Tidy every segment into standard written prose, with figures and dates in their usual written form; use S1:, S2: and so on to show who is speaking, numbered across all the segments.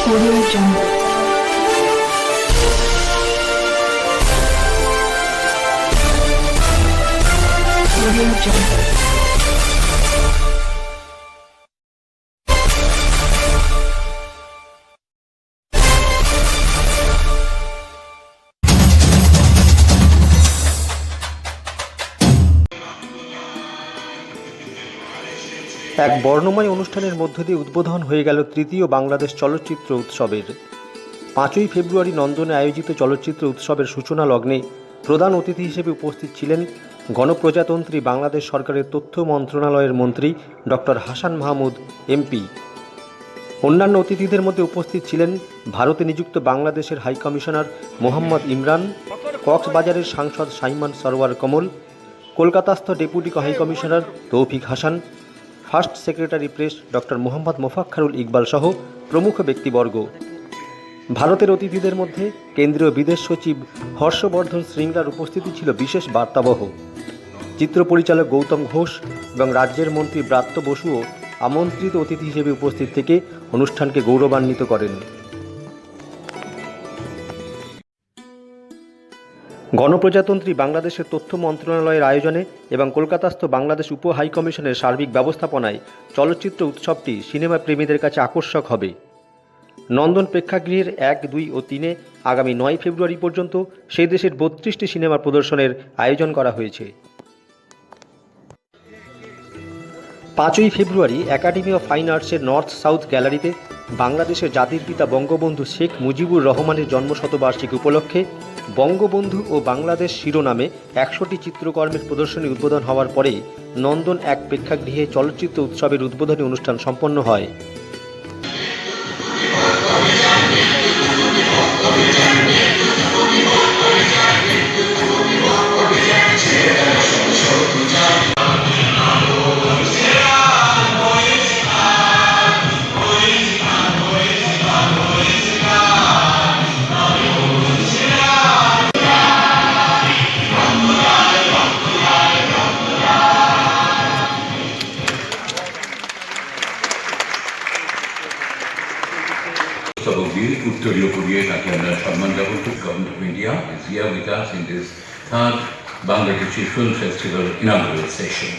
S1: Audio Jungle. Audio Jungle.
S2: এক বর্ণময় অনুষ্ঠানের মধ্য দিয়ে উদ্বোধন হয়ে গেল তৃতীয় বাংলাদেশ চলচ্চিত্র উৎসবের। 5ই ফেব্রুয়ারি নন্দনে আয়োজিত চলচ্চিত্র উৎসবের সূচনা লগ্নে প্রধান অতিথি হিসেবে উপস্থিত ছিলেন গণপ্রজাতন্ত্রী বাংলাদেশ সরকারের তথ্য মন্ত্রণালয়ের মন্ত্রী ডক্টর হাসান মাহমুদ এমপি। অন্যান্য অতিথিদের মধ্যে উপস্থিত ছিলেন ভারতে নিযুক্ত বাংলাদেশের হাইকমিশনার মোহাম্মদ ইমরান, কক্সবাজারের সাংসদ সাইমন সরওয়ার কমল, কলকাতাস্থ deputy high commissioner Tawfiq Hasan, first secretary press doctor Mohammad Mofakkharul Iqbal সহ প্রমুখ ব্যক্তিবর্গ। ভারতের অতিথিদের মধ্যে কেন্দ্রীয় বিদেশ সচিব হর্ষবর্ধন শৃঙ্গলার উপস্থিতি ছিল বিশেষ বার্তাবহ। চিত্র পরিচালক গৌতম ঘোষ এবং রাজ্যের মন্ত্রী ব্রাত্য বসুও আমন্ত্রিত অতিথি হিসেবে উপস্থিত থেকে অনুষ্ঠানকে গৌরবান্বিত করেন। গণপ্রজাতন্ত্রী বাংলাদেশের তথ্য মন্ত্রণালয়ের আয়োজনে এবং কলকাতাস্থ বাংলাদেশ উপ হাইকমিশনের সার্বিক ব্যবস্থাপনায় চলচ্চিত্র উৎসবটি সিনেমা প্রেমীদের কাছে আকর্ষক হবে। নন্দন প্রেক্ষাগৃহের 1, 2 ও 3-এ আগামী 9 ফেব্রুয়ারি পর্যন্ত সেই দেশের 32টি সিনেমা প্রদর্শনের আয়োজন করা হয়েছে। 5ই ফেব্রুয়ারি একাডেমি অফ ফাইন আর্টসের নর্থ সাউথ গ্যালারিতে বাংলাদেশের জাতির পিতা বঙ্গবন্ধু শেখ মুজিবুর রহমানের জন্মশতবার্ষিকী উপলক্ষে বঙ্গবন্ধু ও বাংলাদেশ শিরোনামে 100টি চিত্রকর্মের প্রদর্শনী উদ্বোধন হওয়ার পরে নন্দন এক প্রেক্ষাগৃহে চলচ্চিত্র উৎসবের উদ্বোধনী অনুষ্ঠান সম্পন্ন হয়।
S3: উত্তরীয় করিয়ে তাকে আমরা সম্মান জ্ঞাপন করি। Government of India is here with us in this third Bangladeshi Film Festival inaugural session.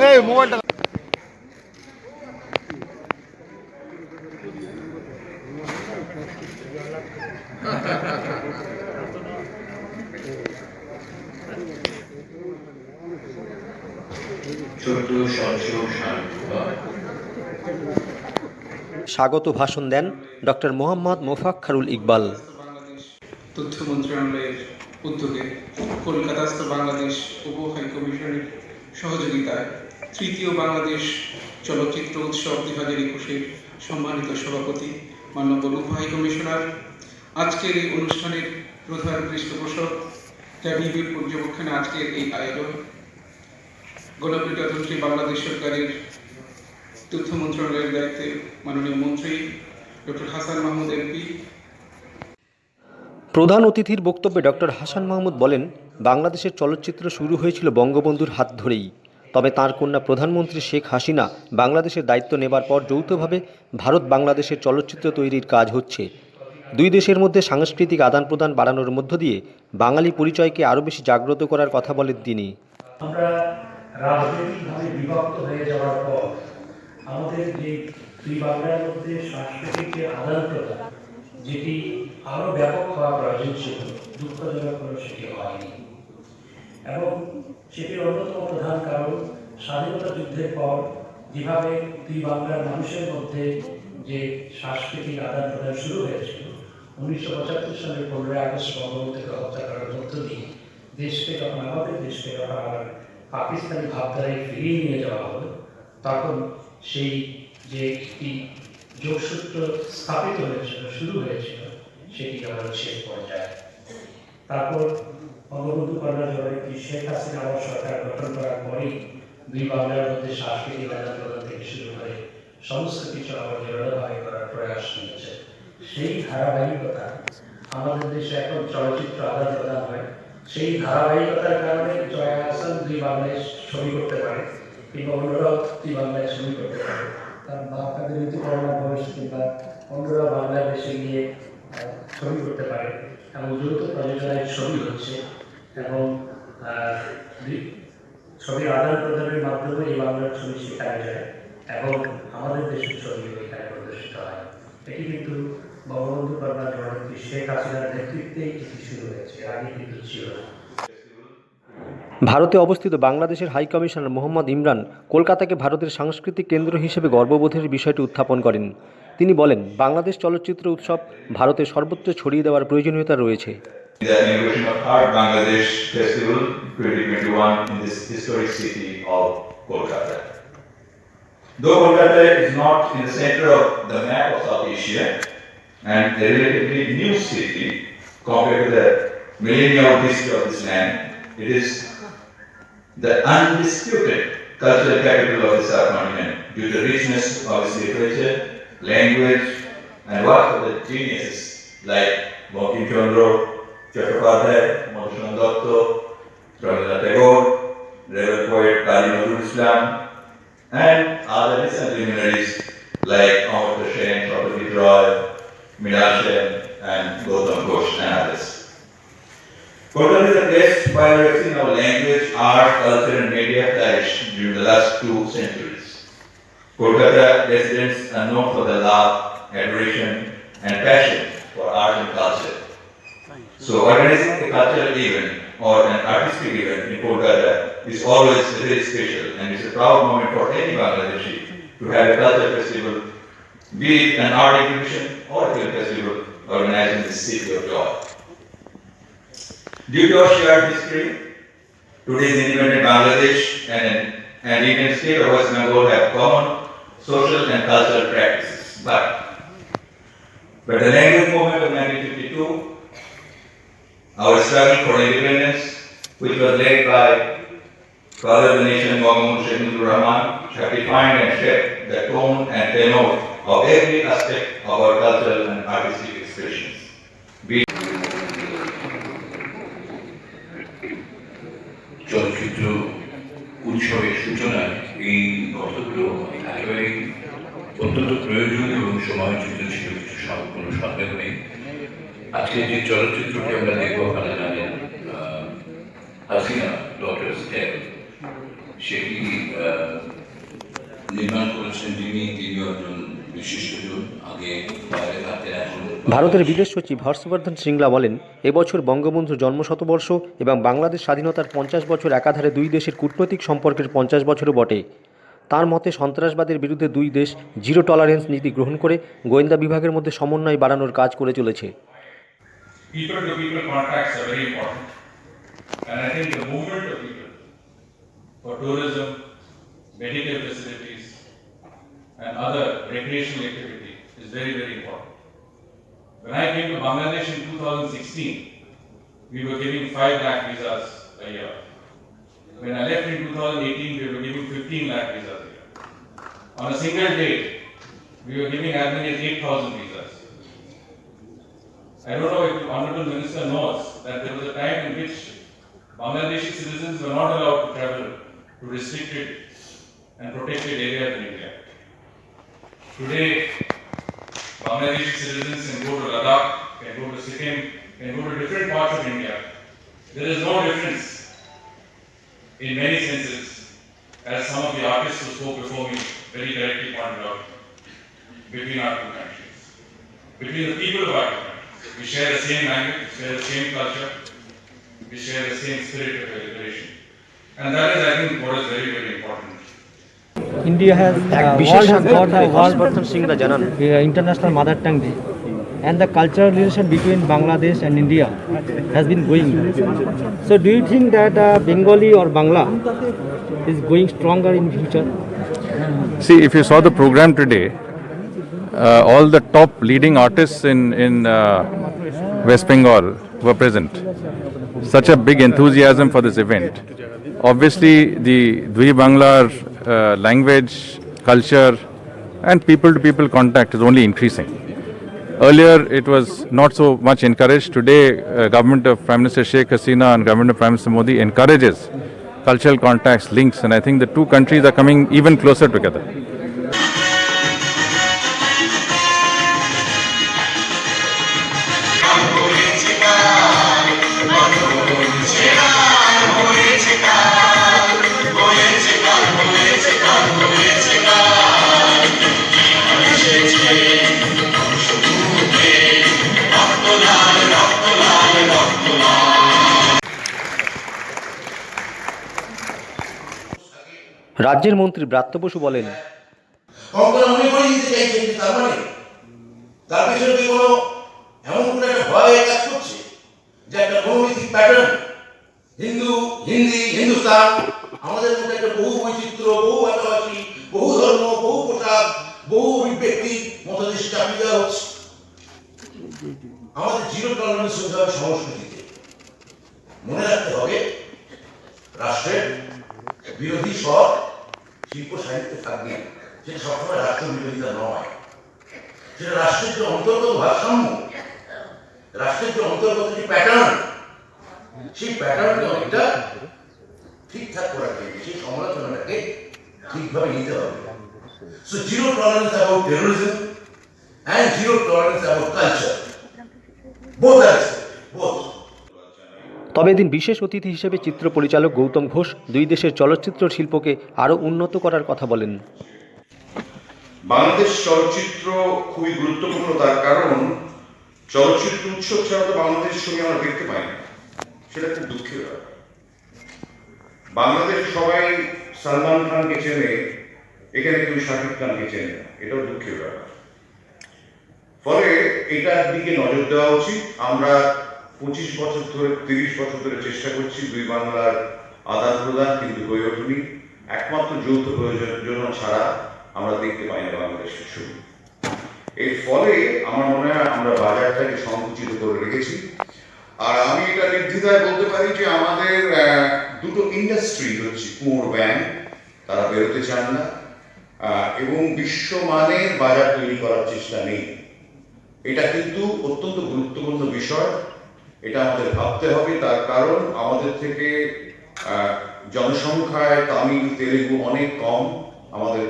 S4: Hey, মোবাইলটা
S2: স্বাগত ভাষণ দেন ডক্টর মোহাম্মদ মোফাক্খারুল ইকবাল।
S5: তথ্য মন্ত্রণালয়ের উদ্যোগে কলকাতাস্থ বাংলাদেশ উপ হাইকমিশনের সহযোগিতায় তৃতীয় বাংলাদেশ চলচ্চিত্র উৎসব 2021-এর সম্মানিত সভাপতি মাননীয় উপ হাইকমিশনার, আজকের এই অনুষ্ঠানের প্রধান পৃষ্ঠপোষক ট্যাবিবির পর্যবেক্ষণে আজকের এই আয়োজন গণপ্রজাতন্ত্রী বাংলাদেশ সরকারের তথ্য মন্ত্রণালয়ের দায়িত্বে মাননীয় মন্ত্রী ডক্টর হাসান মাহমুদ এমপি।
S2: প্রধান অতিথির বক্তব্যে ডক্টর হাসান মাহমুদ বলেন, বাংলাদেশের চলচ্চিত্র শুরু হয়েছিল বঙ্গবন্ধুর হাত ধরেই। তবে তাঁর কন্যা প্রধানমন্ত্রী শেখ হাসিনা বাংলাদেশের দায়িত্ব নেবার পর যৌথভাবে ভারত বাংলাদেশের চলচ্চিত্র তৈরির কাজ হচ্ছে। দুই দেশের মধ্যে সাংস্কৃতিক আদান প্রদান বাড়ানোর মধ্য দিয়ে বাঙালি পরিচয়কে আরও বেশি জাগ্রত করার কথা বলেন তিনি।
S6: আমরা রাজনৈতিকভাবে বিভক্ত হয়ে যাওয়ার পর আমাদের যে দুই বাংলার মধ্যে সাংস্কৃতিক যে আদান প্রদান, যেটি আরো ব্যাপক হওয়া প্রয়োজন ছিল, দুঃখজনক হলো সেটি হয়নি। এবং সেটির অন্যতম প্রধান কারণ স্বাধীনতা যুদ্ধের পর যেভাবে দুই বাংলার মানুষের মধ্যে যে সাংস্কৃতিক আদান প্রদান শুরু হয়েছিল, 1975 সালের 15 আগস্ট বঙ্গবন্ধুকে হত্যা করার মধ্য দিয়ে দেশকে যখন আমাদের দেশকে যখন আবার পাকিস্তানি ভাবধারায় ফিরিয়ে নিয়ে যাওয়া হলো, তখন সেই যে একটি যোগসূত্র স্থাপিত হয়েছিল, শুরু হয়েছিল, সেটি আবার শেষ পর্যায়ে। তারপর বঙ্গবন্ধু কন্যা জননেত্রী শেখ হাসিনা আবার সরকার গঠন করার পরেই দুই বাংলার মধ্যে সাংস্কৃতিক আদান প্রদান থেকে শুরু করে সমস্ত কিছু আবার জোরালোভাবে করার প্রয়াস নিয়েছে। সেই ধারাবাহিকতা আমাদের দেশে এখন চলচ্চিত্র আদান প্রদান হয়। সেই ধারাবাহিকতার কারণে জয়া হাসান দুই বাংলায় ছবি করতে পারে কিংবা অন্যরাও দুই বাংলায় ছবি করতে পারে। বা আপনাদের ঋতুপর্ণা ঘোষ কিংবা অন্যরা বাংলাদেশে গিয়ে ছবি করতে পারে এবং দ্রুত প্রযোজনায় ছবি হচ্ছে এবং ছবির আদান প্রদানের মাধ্যমে এই বাংলার ছবি শেখানো যায় এবং আমাদের দেশের ছবি এখানে প্রদর্শিত হয়। এটি কিন্তু বঙ্গবন্ধু কন্যা জননেত্রী শেখ হাসিনার নেতৃত্বে এটি শুরু হয়েছে, আগে কিন্তু ছিল না।
S2: ভারতে অবস্থিত বাংলাদেশের হাই কমিশনার মোহাম্মদ ইমরান কলকাতাকে ভারতের সাংস্কৃতিক কেন্দ্র হিসেবে গর্ববোধের বিষয়টি উত্থাপন করেন। তিনি বলেন, বাংলাদেশ চলচ্চিত্র উৎসব ভারতে সর্বত্র ছড়িয়ে দেওয়ার প্রয়োজনীয়তা রয়েছে।
S7: The inauguration of Art Bangladesh Festival 2021 in this historic city of Kolkata. Though Kolkata is not in the center of the map of South Asia and a relatively new city compared to the millennial history of this land, it is the undisputed cultural capital of the subcontinent due to the richness of its literature, language, and work of the geniuses like Bankim Chandra, Chattopadhyay, Madhusudan Datta, Rabindranath Tagore, Rebel poet Kazi Nazrul Islam, and other recent luminaries like Amartya Sen, Satyajit Roy, Mridul Sen, and Gautam Ghosh, and others. Kolkata is a place where we have seen our language, art, culture, and media flourish during the last 2 centuries. Kolkata residents are known for their love, adoration, and passion for art and culture. So organizing a cultural event or an artistic event in Kolkata is always very special, and it's a proud moment for any Bangladeshi to have a cultural festival, be it an art exhibition or a film festival organized in the city of joy. Due to our shared history, today's independent Bangladesh and Indian state of West Bengal have common social and cultural practices. But the language movement of 1952, our struggle for independence, which was led by father of the nation, Bangamundra Sheikh Mujibur Rahman, have defined and shaped the tone and tenor of every aspect of our cultural and artistic expressions.
S3: চলচ্চিত্র উৎসবের সূচনায় এই কথাগুলো একেবারেই অত্যন্ত প্রয়োজনীয় এবং সময়চিত ছিল, কোনো সন্দেহ নেই। আজকে যে চলচ্চিত্রটি আমরা দেখবো, আপনারা জানেন, হাসিনা ডটার্স টেল, সেটি নির্মাণ করেছেন তিনি একজন বিশিষ্টজন, আগে বাইরে থাকতেন, এখন
S2: ভারতের বিদেশ সচিব হর্ষবর্ধন শ্রিংলা বলেন, এবছর বঙ্গবন্ধুর জন্মশতবর্ষ এবং বাংলাদেশ স্বাধীনতার 50 বছর, একাধারে দুই দেশের কূটনৈতিক সম্পর্কের 50 বছরও বটে। তার মতে, সন্ত্রাসবাদের বিরুদ্ধে দুই দেশ জিরো টলারেন্স নীতি গ্রহণ করে গোয়েন্দা বিভাগের মধ্যে সমন্বয় বাড়ানোর কাজ করে চলেছে।
S8: People-to-people contacts are very important, and I think the movement of people for tourism, medical facilities, and other recreational activity is very, very important. When I came to Bangladesh in 2016, we were giving 5 lakh visas a year. When I left in 2018, we were giving 15 lakh visas a year. On a single day, we were giving as many as 8,000 visas. I don't know if the Honorable Minister knows that there was a time in which Bangladeshi citizens were not allowed to travel to restricted and protected areas in India. Today, Bangladeshi citizens can go to Ladakh, can go to Sikkim, can go to different parts of India. There is no difference in many senses, as some of the artists who spoke before me very correctly pointed out, between our two countries, between the people of our two countries. We share the same language, we share the same culture, we share the same spirit of liberation. And that is, I think, what is very, very important.
S9: India has
S2: এক বিশেষ সাক্ষাৎকারে হর্ষবর্ধন শ্রিংলা জানান,
S9: International Mother Tongue Day, and the cultural relation between Bangladesh and India has been going. So, do you think that Bengali or Bangla is going stronger in future?
S10: See, if you saw the program today, all the top leading artists in West Bengal were present. Such a big enthusiasm for this event. Obviously, the Dwi Bangla language, culture, and people-to-people contact is only increasing. Earlier, it was not so much encouraged. Today, government of Prime Minister Sheikh Hasina and government of Prime Minister Modi encourages cultural contacts, links, and I think the two countries are coming even closer together.
S2: রাজ্যের মন্ত্রী ব্রাত্য বসু বলেন,
S11: কঙ্কনা মনে করে দিতে চাইছেন যে তার মানে তার পেছনে কি কোনো এমন কোনো একটা ভয় কাজ করছে যে একটা মনোনৈতিক প্যাটার্ন হিন্দুস্তান আমাদের মধ্যে একটা বহু বৈচিত্র্য, বহু ভাষাভাষী, বহু ধর্ম, বহু পোশাক, বহু অভিব্যক্তির মতাদেশ চাপিয়ে দেওয়া হচ্ছে। আমাদের জিরো টলারেন্স হতে হবে সংস্কৃতিতে। মনে রাখতে হবে রাষ্ট্রের বিরোধী স্বর শিল্প সাহিত্যে থাকবে, সেটা সবসময় রাষ্ট্র বিরোধিতা নয়, সেটা রাষ্ট্রের যে অন্তর্গত ভারসাম্য, রাষ্ট্রের যে অন্তর্গত যে প্যাটার্ন, সেই প্যাটার্নকে অনেকটা ঠিকঠাক করার জন্য সেই সমালোচনাটাকে ঠিকভাবে নিতে হবে। So zero tolerance about terrorism and zero tolerance about culture, both আর বোথ।
S2: তবে এদিন বিশেষ অতিথি হিসেবে চিত্র পরিচালক গৌতম ঘোষ দুই দেশের চলচ্চিত্র শিল্পকে আরও উন্নত করার কথা বলেন।
S12: বাংলাদেশ চলচ্চিত্র খুবই গুরুত্বপূর্ণ, তার কারণ চলচ্চিত্র উৎসব ছাড়া তো বাংলাদেশের ছবি আমরা দেখতে পাই না, সেটা খুব দুঃখের ব্যাপার। বাংলাদেশ সবাই সালমান খানকে চেনে, এখানে কেউ শাকিব খানকে চেনে না, এটাও দুঃখের ব্যাপার। ফলে এটার দিকে নজর দেওয়া উচিত। আমরা 25 বছর ধরে 30 বছর ধরে চেষ্টা করছি দুই বাংলার আদান প্রদান, কিন্তু হয়ে ওঠেনি। একমাত্র যৌথ প্রয়োজন ছাড়া আমরা দেখতে পাই না বাংলাদেশের ছবি। এর ফলে আমার মনে হয় আমরা বাজারটাকে সংকুচিত করে রেখেছি। আর আমি এটা নির্দ্বিধায় বলতে পারি যে আমাদের দুটো ইন্ডাস্ট্রি হচ্ছে কুঁয়োর ব্যাং, তারা বেরোতে চান না এবং বিশ্বমানের বাজার তৈরি করার চেষ্টা নেই। এটা কিন্তু অত্যন্ত গুরুত্বপূর্ণ বিষয়, এটা আমাদের ভাবতে হবে। তার কারণ আমাদের থেকে জনসংখ্যায় তামিল তেলেগু অনেক কম, আমাদের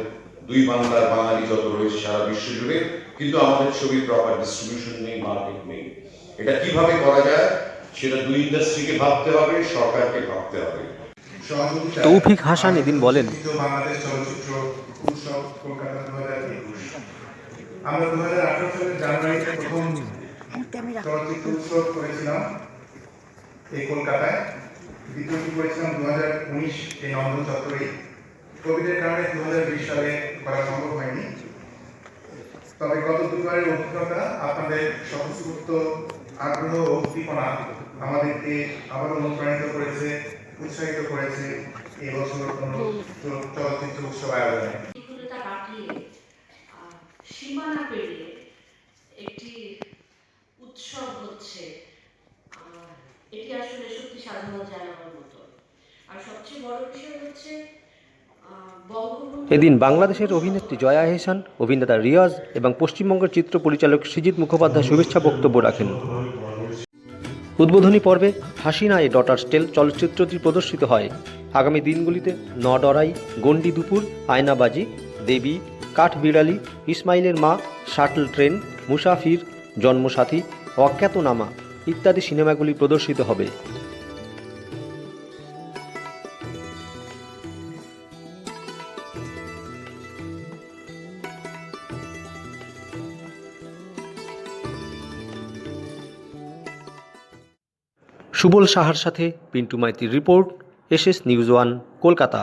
S12: দুই বাংলার বাঙালি যত রয়েছে সারা বিশ্ব জুড়ে, কিন্তু আমাদের ছবির প্রপার ডিস্ট্রিবিউশন নেই, মার্কেট নেই। এটা কিভাবে করা যায় সেটা দুই ইন্ডাস্ট্রিকে ভাবতে হবে, সরকারকে ভাবতে হবে।
S2: তৌফিক হাসান এদিন বলেন,
S4: বাংলাদেশ চলচ্চিত্র উৎসব কলকাতা 2021 আমরা 2018 সালের জানুয়ারিতে প্রথম চলচ্চিত্র উৎসব করেছিলাম এই কলকাতায়, দ্বিতীয়টি করেছিলাম 2019 এই নন্দন চত্বরে। কোভিডের কারণে 2020 সালে করা সম্ভব হয়নি। তবে গত দুবারের অভিজ্ঞতা, আপনাদের স্বতঃস্ফূর্ত আগ্রহ ও উদ্দীপনা আমাদেরকে আবার অনুপ্রাণিত করেছে, উৎসাহিত করেছে এবছর চলচ্চিত্র উৎসব আয়োজনে।
S1: সীমানা পেরিয়ে একটি উৎসব হচ্ছে, এটি আসলে সত্যি সাধনা জানানোর মতো। আর সবচেয়ে বড় বিষয় হচ্ছে
S2: এদিন বাংলাদেশের অভিনেত্রী জয়া আহসান, অভিনেতা রিয়াজ এবং পশ্চিমবঙ্গের চিত্র পরিচালক সৃজিত মুখোপাধ্যায় শুভেচ্ছা বক্তব্য রাখেন। উদ্বোধনী পর্বে হাসিনা এ ডটার্স টেল চলচ্চিত্রটি প্রদর্শিত হয়। আগামী দিনগুলিতে নডরাই, গন্ডি দুপুর, আয়নাবাজি, দেবী, কাঠবিড়ালি, ইসমাইলের মা, শাটল ট্রেন, মুসাফির, জন্মসাথী, অজ্ঞাতনামা ইত্যাদি সিনেমাগুলি প্রদর্শিত হবে। সুবল সাহার সাথে পিন্টু মাইতির রিপোর্ট, এসএস নিউজ 1, কলকাতা।